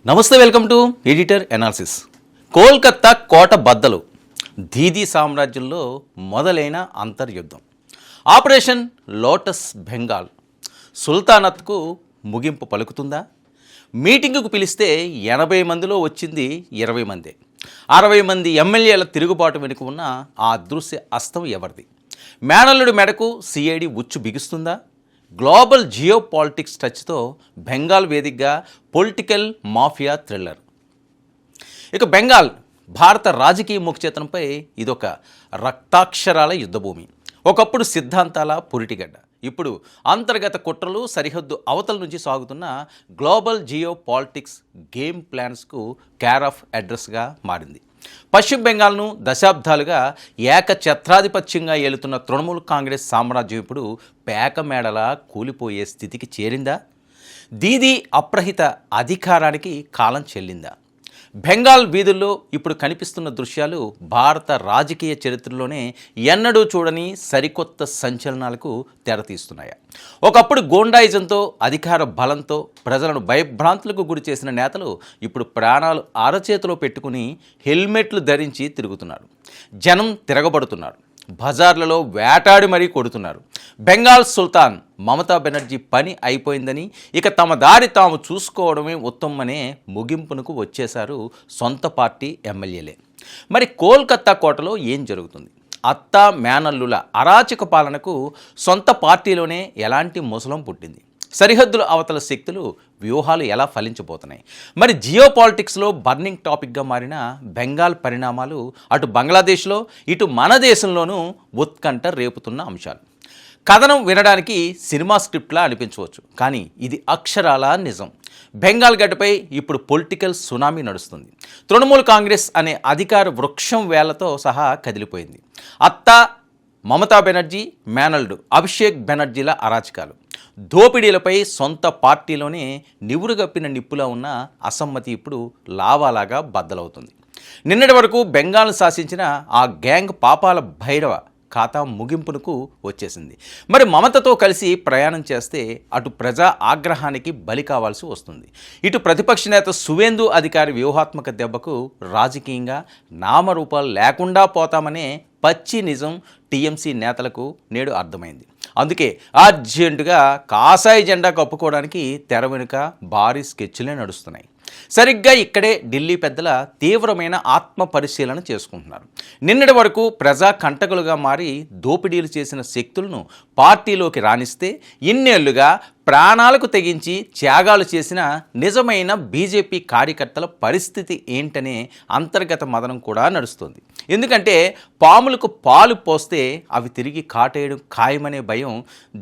నమస్తే, welcome to editor analysis. Kolkata కోట బద్దలు, దీదీ సామ్రాజ్యంలో మొదలైన అంతర్యుద్ధం. ఆపరేషన్ లోటస్ బెంగాల్ సుల్తానత్కు ముగింపు పలుకుతుందా? మీటింగుకు పిలిస్తే 80 మందిలో వచ్చింది 20 మందే. 60 మంది ఎమ్మెల్యేల తిరుగుబాటు వెనుక ఉన్న ఆ అదృశ్య అస్తం ఎవరిది? మేనల్లుడి మెడకు సిఐడి ఉచ్చు బిగుస్తుందా? గ్లోబల్ జియో పాలిటిక్స్ టచ్తో బెంగాల్ వేదికగా పొలిటికల్ మాఫియా థ్రిల్లర్. ఇక బెంగాల్ భారత రాజకీయ ముఖచిత్రంపై ఇదొక రక్తాక్షరాల యుద్ధభూమి. ఒకప్పుడు సిద్ధాంతాల పురిటిగడ్డ, ఇప్పుడు అంతర్గత కుట్రలు, సరిహద్దు అవతల నుంచి సాగుతున్న గ్లోబల్ జియో పాలిటిక్స్ గేమ్ ప్లాన్స్కు కేర్ ఆఫ్ అడ్రస్గా మారింది. పశ్చిమ బెంగాల్ను దశాబ్దాలుగా ఏకఛత్రాధిపత్యంగా ఏలుతున్న తృణమూల్ కాంగ్రెస్ సామ్రాజ్యం ఇప్పుడు పేకమేడలా కూలిపోయే స్థితికి చేరిందా? దీదీ అప్రహిత అధికారానికి కాలం చెల్లిందా? బెంగాల్ వీధుల్లో ఇప్పుడు కనిపిస్తున్న దృశ్యాలు భారత రాజకీయ చరిత్రలోనే ఎన్నడూ చూడని సరికొత్త సంచలనాలకు తెరతీస్తున్నాయా? ఒకప్పుడు గోండాయిజంతో, అధికార బలంతో ప్రజలను భయభ్రాంతులకు గురి చేసిన నేతలు ఇప్పుడు ప్రాణాలు అరచేతిలో పెట్టుకుని హెల్మెట్లు ధరించి తిరుగుతున్నారు. జనం తిరగబడుతున్నారు, బజార్లలో వేటాడి మరీ కొడుతున్నారు. బెంగాల్ సుల్తాన్ మమతా బెనర్జీ పని అయిపోయిందని, ఇక తమ దారి తాము చూసుకోవడమే ఉత్తమమనే ముగింపునకు వచ్చేశారు సొంత పార్టీ ఎమ్మెల్యేలే. మరి కోల్కతా కోటలో ఏం జరుగుతుంది? అత్తా మేనల్లుల అరాచక పాలనకు సొంత పార్టీలోనే ఎలాంటి ముసలం పుట్టింది? సరిహద్దుల అవతల శక్తులు వ్యూహాలు ఎలా ఫలించబోతున్నాయి? మరి జియో పాలిటిక్స్లో బర్నింగ్ టాపిక్గా మారిన బెంగాల్ పరిణామాలు అటు బంగ్లాదేశ్లో, ఇటు మన దేశంలోనూ ఉత్కంఠ రేపుతున్న అంశాలు. కథనం వినడానికి సినిమా స్క్రిప్ట్లా అనిపించవచ్చు, కానీ ఇది అక్షరాల నిజం. బెంగాల్ గడ్డపై ఇప్పుడు పొలిటికల్ సునామీ నడుస్తుంది. తృణమూల్ కాంగ్రెస్ అనే అధికార వృక్షం వేళ్లతో సహా కదిలిపోయింది. అత్తా మమతా బెనర్జీ, మేనల్డు అభిషేక్ బెనర్జీల అరాచకాలు, దోపిడీలపై సొంత పార్టీలోనే నివురుగప్పిన నిప్పులా ఉన్న అసమ్మతి ఇప్పుడు లావాలాగా బద్దలవుతుంది. నిన్నటి వరకు బెంగాల్ను శాసించిన ఆ గ్యాంగ్ పాపాల భైరవ ఖాతా ముగింపునకు వచ్చేసింది. మరి మమతతో కలిసి ప్రయాణం చేస్తే అటు ప్రజా ఆగ్రహానికి బలి కావాల్సి వస్తుంది, ఇటు ప్రతిపక్ష నేత సువేందు అధికారి వ్యూహాత్మక దెబ్బకు రాజకీయంగా నామరూపాలు లేకుండా పోతామనే పచ్చి నిజం టీఎంసీ నేతలకు నేడు అర్థమైంది. అందుకే అర్జెంటుగా కాషాయ జెండా కప్పుకోవడానికి తెర వెనుక భారీ స్కెచ్లే నడుస్తున్నాయి. సరిగ్గా ఇక్కడే ఢిల్లీ పెద్దల తీవ్రమైన ఆత్మ పరిశీలన చేసుకుంటున్నారు. నిన్నటి వరకు ప్రజా కంటకులుగా మారి దోపిడీలు చేసిన శక్తులను పార్టీలోకి రాణిస్తే, ఇన్నేళ్లుగా ప్రాణాలకు తెగించి త్యాగాలు చేసిన నిజమైన బీజేపీ కార్యకర్తల పరిస్థితి ఏంటనే అంతర్గత మదనం కూడా నడుస్తుంది. ఎందుకంటే పాములకు పాలు పోస్తే అవి తిరిగి కాటేయడం ఖాయమనే భయం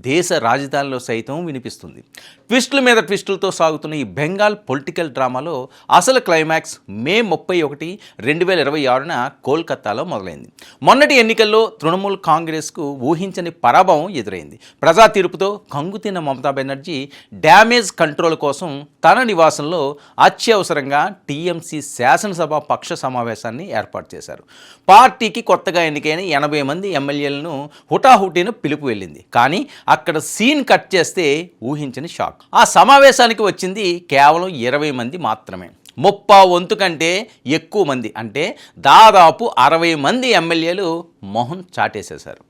దేశ రాజధానిలో సైతం వినిపిస్తుంది. ట్విస్టుల మీద ట్విస్టులతో సాగుతున్న ఈ బెంగాల్ పొలిటికల్ డ్రామాలో అసలు క్లైమాక్స్ మే 31, 2026న కోల్కతాలో మొదలైంది. మొన్నటి ఎన్నికల్లో తృణమూల్ కాంగ్రెస్కు ఊహించని పరాభవం ఎదురైంది. ప్రజా తీర్పుతో కంగుతిన్న మమతా బెనర్జీ డ్యామేజ్ కంట్రోల్ కోసం తన నివాసంలో అత్యవసరంగా టీఎంసీ శాసనసభ పక్ష సమావేశాన్ని ఏర్పాటు చేశారు. పార్టీకి కొత్తగా ఎన్నికైన 80 మంది ఎమ్మెల్యేలను హుటాహుటిన పిలుపు వెళ్ళింది. కానీ అక్కడ సీన్ కట్ చేస్తే ఊహించని షాక్. ఆ సమావేశానికి వచ్చింది కేవలం 20 మంది మాత్రమే. 30 వంతు కంటే ఎక్కువ మంది, అంటే దాదాపు 60 మంది ఎమ్మెల్యేలు మొహం చాటేసేశారు.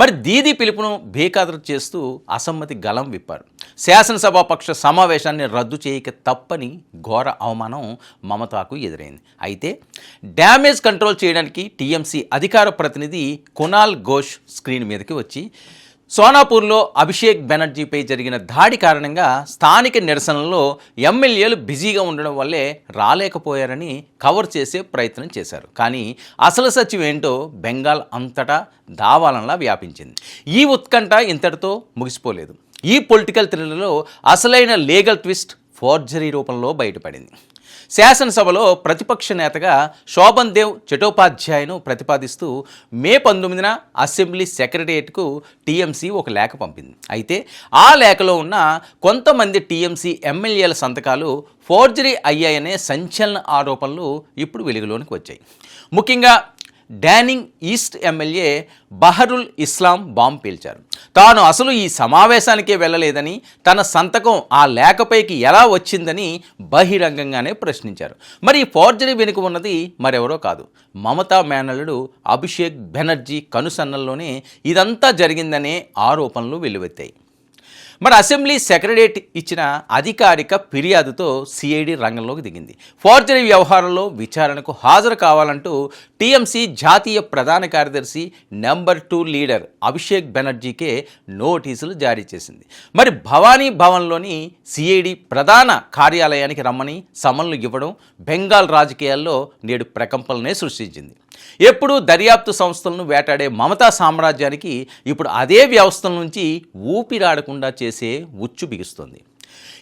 మరి దీదీ పిలుపును బేఖాతరు చేస్తూ అసమ్మతి గలం విప్పారు. శాసనసభాపక్ష సమావేశాన్ని రద్దు చేయక తప్పని ఘోర అవమానం మమతాకు ఎదురైంది. అయితే డ్యామేజ్ కంట్రోల్ చేయడానికి టీఎంసీ అధికార ప్రతినిధి కునాల్ ఘోష్ స్క్రీన్ మీదకి వచ్చి సోనాపూర్లో అభిషేక్ బెనర్జీపై జరిగిన దాడి కారణంగా స్థానిక నిరసనల్లో ఎమ్మెల్యేలు బిజీగా ఉండడం వల్లే రాలేకపోయారని కవర్ చేసే ప్రయత్నం చేశారు. కానీ అసలు సత్యం ఏంటో బెంగాల్ అంతటా దావాలనలా వ్యాపించింది. ఈ ఉత్కంఠ ఇంతటితో ముగిసిపోలేదు. ఈ పొలిటికల్ థ్రిల్లర్లో అసలైన లీగల్ ట్విస్ట్ ఫోర్జరీ రూపంలో బయటపడింది. శాసనసభలో ప్రతిపక్ష నేతగా శోభన్ దేవ్ చటోపాధ్యాయను ప్రతిపాదిస్తూ మే 19న అసెంబ్లీ సెక్రటరియట్కు టీఎంసీ ఒక లేఖ పంపింది. అయితే ఆ లేఖలో ఉన్న కొంతమంది టీఎంసీ ఎమ్మెల్యేల సంతకాలు ఫోర్జరీ అయ్యాయనే సంచలన ఆరోపణలు ఇప్పుడు వెలుగులోనికి వచ్చాయి. ముఖ్యంగా డానింగ్ ఈస్ట్ ఎమ్మెల్యే బహరుల్ ఇస్లాం బాంబు పేల్చారు. తాను అసలు ఈ సమావేశానికే వెళ్ళలేదని, తన సంతకం ఆ లేఖపైకి ఎలా వచ్చిందని బహిరంగంగానే ప్రశ్నించారు. మరి ఈ ఫోర్జరీ వెనుక ఉన్నది మరెవరో కాదు, మమతా మేనల్లుడు అభిషేక్ బెనర్జీ కనుసన్నల్లోనే ఇదంతా జరిగిందనే ఆరోపణలు వెల్లువెత్తాయి. మరి అసెంబ్లీ సెక్రటరియట్ ఇచ్చిన అధికారిక ఫిర్యాదుతో సిఐడి రంగంలోకి దిగింది. ఫోర్జరీ వ్యవహారంలో విచారణకు హాజరు కావాలంటూ టీఎంసీ జాతీయ ప్రధాన కార్యదర్శి నెంబర్ 2 లీడర్ అభిషేక్ బెనర్జీకే నోటీసులు జారీ చేసింది. మరి భవానీ భవన్లోని సిఐడి ప్రధాన కార్యాలయానికి రమ్మని సమన్లు ఇవ్వడం బెంగాల్ రాజకీయాల్లో నేడు ప్రకంపనలనే సృష్టించింది. ఎప్పుడూ దర్యాప్తు సంస్థలను వేటాడే మమతా సామ్రాజ్యానికి ఇప్పుడు అదే వ్యవస్థల నుంచి ఊపిరాడకుండా చేసే ఉచ్చు బిగుస్తుంది.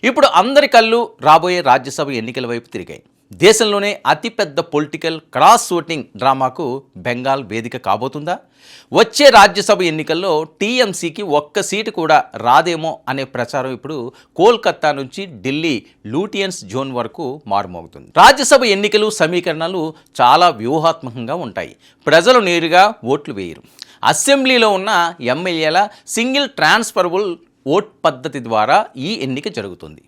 ఇప్పుడు అందరి కళ్ళు రాబోయే రాజ్యసభ ఎన్నికల వైపు తిరిగాయి. దేశంలోనే అతిపెద్ద పొలిటికల్ క్రాస్ ఓటింగ్ డ్రామాకు బెంగాల్ వేదిక కాబోతుందా? వచ్చే రాజ్యసభ ఎన్నికల్లో టీఎంసీకి ఒక్క సీటు కూడా రాదేమో అనే ప్రచారం ఇప్పుడు కోల్కతా నుంచి ఢిల్లీ లూటియన్స్ జోన్ వరకు మారుమోగుతుంది. రాజ్యసభ ఎన్నికలు సమీకరణలు చాలా వ్యూహాత్మకంగా ఉంటాయి. ప్రజలు నేరుగా ఓట్లు వేయరు. అసెంబ్లీలో ఉన్న ఎమ్మెల్యేల సింగిల్ ట్రాన్స్ఫరబుల్ ఓట్ పద్ధతి ద్వారా ఈ ఎన్నిక జరుగుతుంది.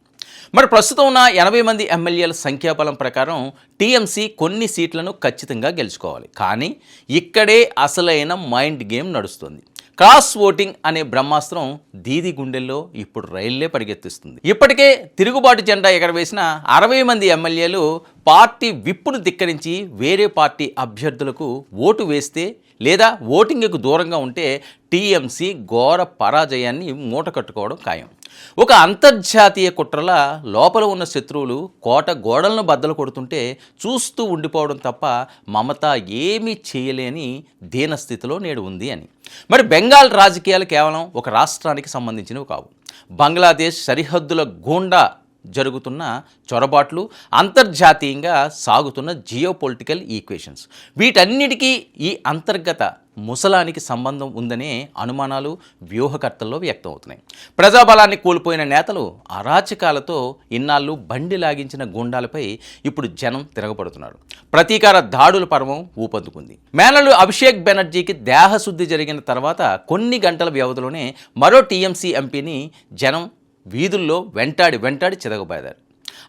మరి ప్రస్తుతం ఉన్న 80 మంది ఎమ్మెల్యేల సంఖ్యాబలం ప్రకారం టీఎంసీ కొన్ని సీట్లను ఖచ్చితంగా గెలుచుకోవాలి. కానీ ఇక్కడే అసలైన మైండ్ గేమ్ నడుస్తుంది. క్రాస్ ఓటింగ్ అనే బ్రహ్మాస్త్రం దీది గుండెల్లో ఇప్పుడు రైళ్లే పరిగెత్తిస్తుంది. ఇప్పటికే తిరుగుబాటు జెండా ఎగరవేసిన 60 మంది ఎమ్మెల్యేలు పార్టీ విప్పును ధిక్కరించి వేరే పార్టీ అభ్యర్థులకు ఓటు వేస్తే లేదా ఓటింగ్కు దూరంగా ఉంటే టీఎంసీ ఘోర పరాజయాన్ని మూట కట్టుకోవడం ఖాయం. ఒక అంతర్జాతీయ కుట్రల లోపల ఉన్న శత్రువులు కోట గోడలను బద్దలు కొడుతుంటే చూస్తూ ఉండిపోవడం తప్ప మమత ఏమీ చేయలేని దీనస్థితిలో నేడు ఉంది అని. మరి బెంగాల్ రాజకీయాలు కేవలం ఒక రాష్ట్రానికి సంబంధించినవి కావు. బంగ్లాదేశ్ సరిహద్దుల గుండా జరుగుతున్న చొరబాట్లు, అంతర్జాతీయంగా సాగుతున్న జియోపొలిటికల్ ఈక్వేషన్స్, వీటన్నిటికీ ఈ అంతర్గత ముసలానికి సంబంధం ఉందనే అనుమానాలు వ్యూహకర్తల్లో వ్యక్తమవుతున్నాయి. ప్రజాబలాన్ని కోల్పోయిన నేతలు అరాచకాలతో ఇన్నాళ్ళు బండి లాగించిన గుండాలపై ఇప్పుడు జనం తిరగబడుతున్నారు. ప్రతీకార దాడుల పర్వం ఊపందుకుంది. మేనల్లుడు అభిషేక్ బెనర్జీకి దేహశుద్ధి జరిగిన తర్వాత కొన్ని గంటల వ్యవధిలోనే మరో టీఎంసీ ఎంపీని జనం వీధుల్లో వెంటాడి చితకబాదారు.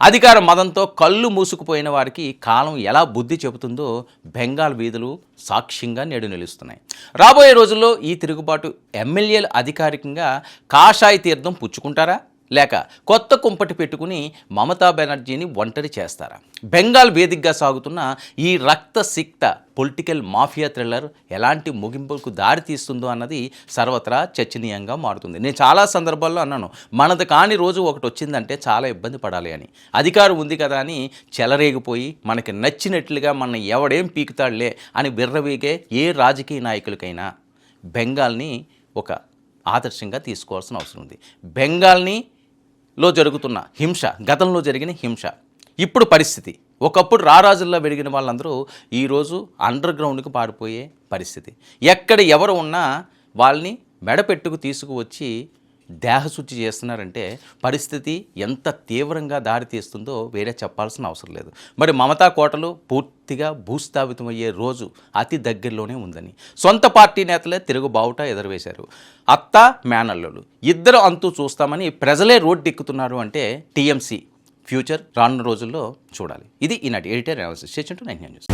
అధికార మదంతో కళ్ళు మూసుకుపోయిన వారికి కాలం ఎలా బుద్ధి చెబుతుందో బెంగాల్ వీధులు సాక్ష్యంగా నేడు నిలుస్తున్నాయి. రాబోయే రోజుల్లో ఈ తిరుగుబాటు ఎమ్మెల్యేలు అధికారికంగా కాషాయ తీర్థం పుచ్చుకుంటారా, లేక కొత్త కుంపటి పెట్టుకుని మమతా బెనర్జీని ఒంటరి చేస్తారా? బెంగాల్ వేదికగా సాగుతున్న ఈ రక్తసిక్త పొలిటికల్ మాఫియా థ్రిల్లర్ ఎలాంటి ముగింపుకు దారి తీస్తుందో అన్నది సర్వత్రా చర్చనీయంగా మారుతుంది. నేను చాలా సందర్భాల్లో అన్నాను, మనది కాని రోజు ఒకటి వచ్చిందంటే చాలా ఇబ్బంది పడాలి అని. అధికారం ఉంది కదా అని చెలరేగిపోయి మనకి నచ్చినట్లుగా మన ఎవడేం పీకుతాడులే అని విర్రవీగే ఏ రాజకీయ నాయకులకైనా బెంగాల్ని ఒక ఆదర్శంగా తీసుకోవాల్సిన అవసరం ఉంది. బెంగాల్ని లో జరుగుతున్న హింస, గతంలో జరిగిన హింస, ఇప్పుడు పరిస్థితి, ఒకప్పుడు రారాజుల్లో వెలిగిన వాళ్ళందరూ ఈరోజు అండర్ గ్రౌండ్కి పారిపోయే పరిస్థితి. ఎక్కడ ఎవరు ఉన్నా వాళ్ళని మెడపెట్టుకు తీసుకువచ్చి దేహశుద్ధి చేస్తున్నారంటే పరిస్థితి ఎంత తీవ్రంగా దారితీస్తుందో వేరే చెప్పాల్సిన అవసరం లేదు. మరి మమతా కోటలు పూర్తిగా భూస్థాపితమయ్యే రోజు అతి దగ్గరలోనే ఉందని సొంత పార్టీ నేతలే తిరుగుబావుట ఎదురువేశారు. అత్త మేనల్లులు ఇద్దరు అంతూ చూస్తామని ప్రజలే రోడ్డెక్కుతున్నారు అంటే టీఎంసీ ఫ్యూచర్ రానున్న రోజుల్లో చూడాలి. ఇది ఈనాటి ఎడిటర్ అనాలిసిస్. 9 న్యూస్.